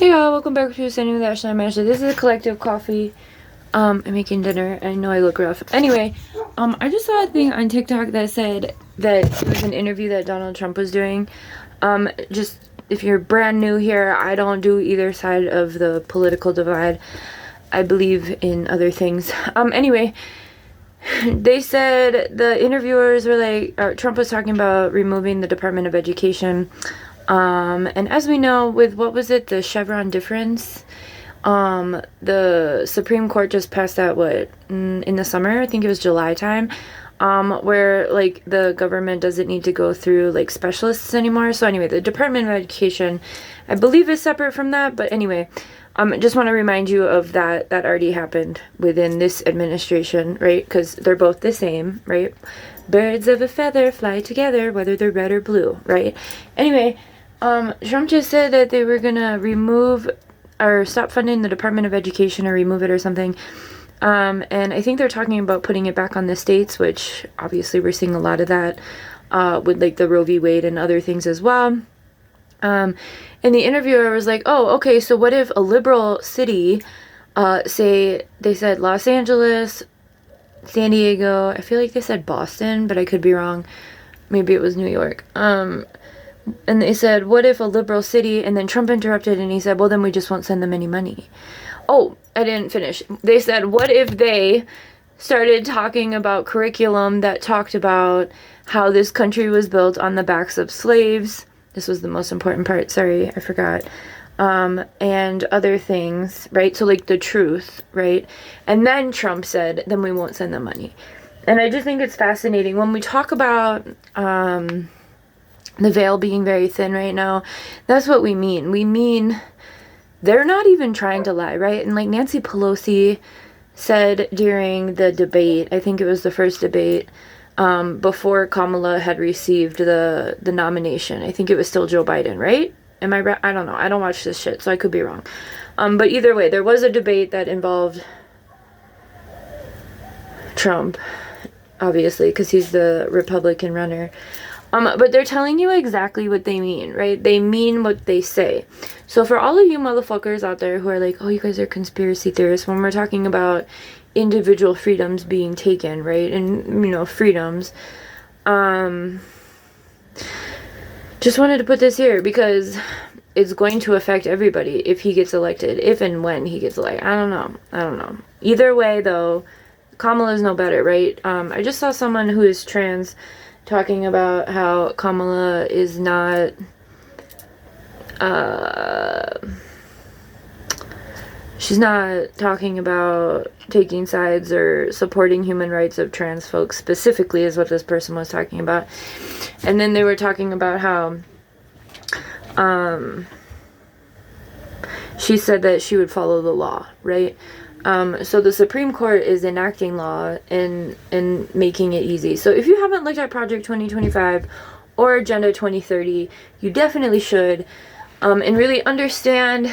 Hey y'all, welcome back to Standing with Ashley and Ashley. This is a collective coffee. I'm making dinner. I know I look rough. Anyway, I just saw a thing on TikTok that said that it was an interview that Donald Trump was doing. Just if you're brand new here, I don't do either side of the political divide. I believe in other things. Anyway, they said the interviewers were like, Trump was talking about removing the Department of Education. And as we know, with what was it, the Chevron difference, the Supreme Court just passed that, in the summer, I think it was July time, where, like, the government doesn't need to go through, like, specialists anymore. So anyway, the Department of Education, I believe, is separate from that. But anyway, just want to remind you of that already happened within this administration, right? Because they're both the same, right? Birds of a feather fly together, whether they're red or blue, right? Anyway, Trump just said that they were gonna remove or stop funding the Department of Education or remove it or something. And I think they're talking about putting it back on the states, which obviously we're seeing a lot of that, with like the Roe v. Wade and other things as well. And the interviewer was like, oh, okay, so what if a liberal city, say they said Los Angeles, San Diego, I feel like they said Boston, but I could be wrong. Maybe it was New York. And they said, what if a liberal city, and then Trump interrupted and he said, well, then we just won't send them any money. Oh, I didn't finish. They said, what if they started talking about curriculum that talked about how this country was built on the backs of slaves? This was the most important part. Sorry, I forgot. And other things, right? So like the truth, right? And then Trump said, then we won't send them money. And I just think it's fascinating when we talk about, the veil being very thin right now. That's what we mean. We mean they're not even trying to lie, right? And like Nancy Pelosi said during the debate, I think it was the first debate, before Kamala had received the nomination. I think it was still Joe Biden, right? Am I right? I don't know. I don't watch this shit, so I could be wrong. But either way, there was a debate that involved Trump, obviously, because he's the Republican runner. But they're telling you exactly what they mean, right? They mean what they say. So for all of you motherfuckers out there who are like, oh, you guys are conspiracy theorists, when we're talking about individual freedoms being taken, right? And, you know, freedoms. Just wanted to put this here because it's going to affect everybody if he gets elected, if and when he gets elected. I don't know. Either way, though, Kamala's no better, right? I just saw someone who is trans talking about how Kamala is not, she's not talking about taking sides or supporting human rights of trans folks specifically is what this person was talking about. And then they were talking about how, she said that she would follow the law, right? So the Supreme Court is enacting law and making it easy. So if you haven't looked at Project 2025 or Agenda 2030, you definitely should, and really understand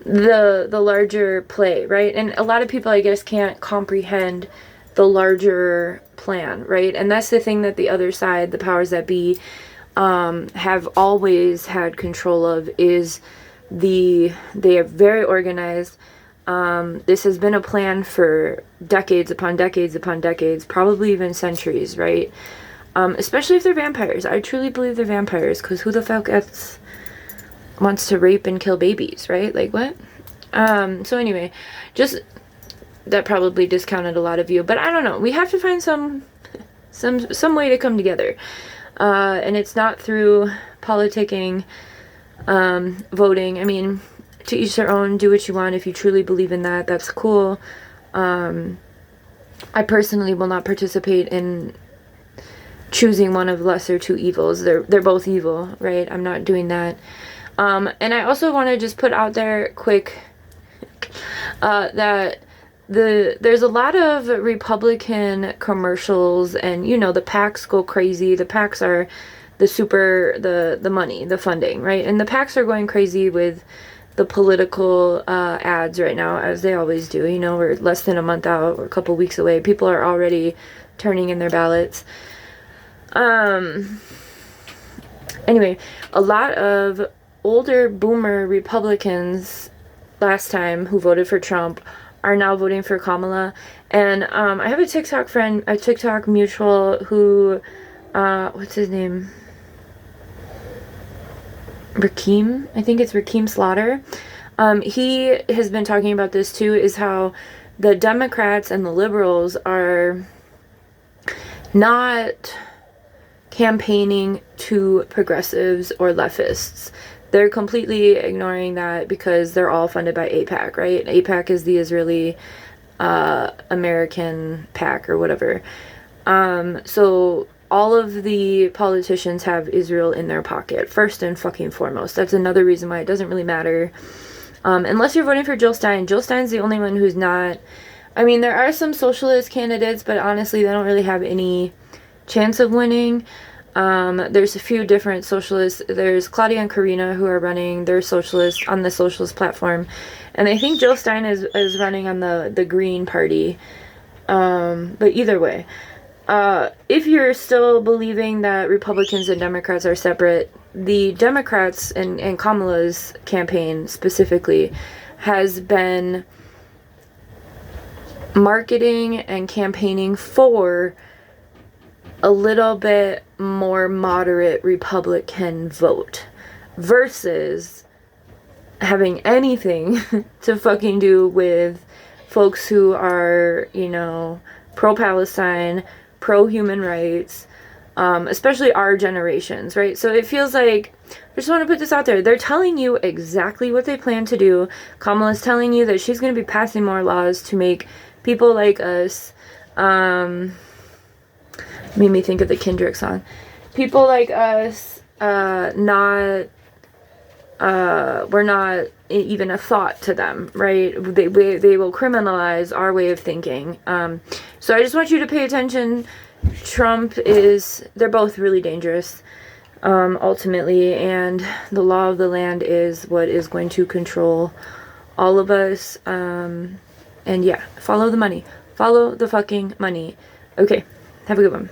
the larger play, right? And a lot of people, I guess, can't comprehend the larger plan, right? And that's the thing that the other side, the powers that be, have always had control of is they are very organized. This has been a plan for decades upon decades upon decades, probably even centuries, right? Especially if they're vampires. I truly believe they're vampires, because who the fuck else wants to rape and kill babies, right? Like, what? So anyway, just, that probably discounted a lot of you, but I don't know. We have to find some way to come together. And it's not through politicking, voting. I mean, to each their own, do what you want. If you truly believe in that, that's cool. I personally will not participate in choosing one of lesser two evils. They're both evil, right? I'm not doing that. And I also want to just put out there quick, that there's a lot of Republican commercials, and you know, the PACs go crazy. The PACs are the money, the funding, right? And the PACs are going crazy with the political ads right now, as they always do. You know, we're less than a month out, or a couple weeks away. People are already turning in their ballots. Anyway, a lot of older boomer Republicans last time who voted for Trump are now voting for Kamala. And I have a TikTok friend, a TikTok mutual who, what's his name? Rakeem? I think it's Rakeem Slaughter. He has been talking about this too, is how the Democrats and the liberals are not campaigning to progressives or leftists. They're completely ignoring that because they're all funded by AIPAC, right? AIPAC is the Israeli American PAC or whatever. So all of the politicians have Israel in their pocket, first and fucking foremost. That's another reason why it doesn't really matter. Unless you're voting for Jill Stein. Jill Stein's the only one who's not... I mean, there are some socialist candidates, but honestly, they don't really have any chance of winning. There's a few different socialists. There's Claudia and Karina who are running. They're socialists on the socialist platform. And I think Jill Stein is running on the Green Party. But either way, if you're still believing that Republicans and Democrats are separate, the Democrats and Kamala's campaign specifically has been marketing and campaigning for a little bit more moderate Republican vote versus having anything to fucking do with folks who are, you know, pro-Palestine, pro-human rights, especially our generations, right? So it feels like, I just want to put this out there, they're telling you exactly what they plan to do. Kamala's telling you that she's going to be passing more laws to make people like us, made me think of the Kendrick song, people like us, we're not even a thought to them, right? They will criminalize our way of thinking. So I just want you to pay attention. They're both really dangerous, ultimately, and the law of the land is what is going to control all of us. And yeah, follow the money. Follow the fucking money. Okay, have a good one.